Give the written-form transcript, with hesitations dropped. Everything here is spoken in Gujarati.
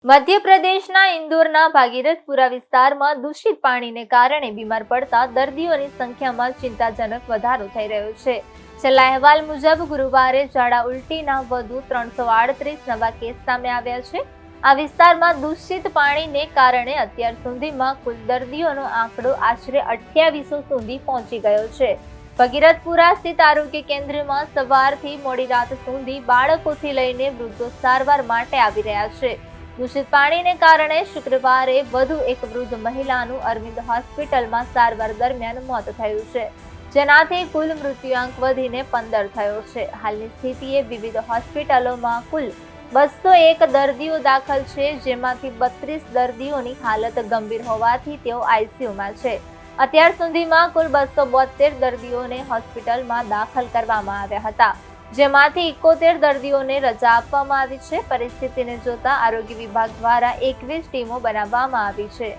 મધ્યપ્રદેશના ઇન્દોરના ભાગીરથપુરા વિસ્તારમાં દૂષિત પાણીને કારણે બીમાર પડતા દર્દીઓની સંખ્યામાં ચિંતાજનક વધારો થઈ રહ્યો છે. છેલ્લા અહેવાલ મુજબ ગુરુવારે ઝાડા ઉલટીના વધુ 338 નવા કેસ સામે આવ્યા છે. આ વિસ્તારમાં દૂષિત પાણીને કારણે અત્યાર સુધીમાં કુલ દર્દીઓનો આંકડો આશરે 2800 સુધી પહોંચી ગયો છે. ભગીરથપુરા સ્થિત આરોગ્ય કેન્દ્રમાં સવારથી મોડી રાત સુધી બાળકોથી લઈને વૃદ્ધો સારવાર માટે આવી રહ્યા છે. દૂષિત પાણીને કારણે શુક્રવારે વધુ એક વૃદ્ધ મહિલાનું અરવિંદ હોસ્પિટલમાં સારવાર દરમિયાન મોત થયું છે, જેનાથી કુલ મૃત્યુઆંક વધીને 15 થયો છે. હાલની સ્થિતિએ વિવિધ હોસ્પિટલોમાં કુલ 201 દર્દીઓ દાખલ છે, જેમાંથી 32 દર્દીઓની હાલત ગંભીર હોવાથી તેઓ આઈસીયુમાં છે. અત્યાર સુધીમાં કુલ 272 દર્દીઓને હોસ્પિટલમાં દાખલ કરવામાં આવ્યા હતા, જેમાંથી 71 દર્દીઓને રજા આપવામાં આવી છે. પરિસ્થિતિને જોતા આરોગ્ય વિભાગ દ્વારા 21 ટીમો બનાવવામાં આવી છે.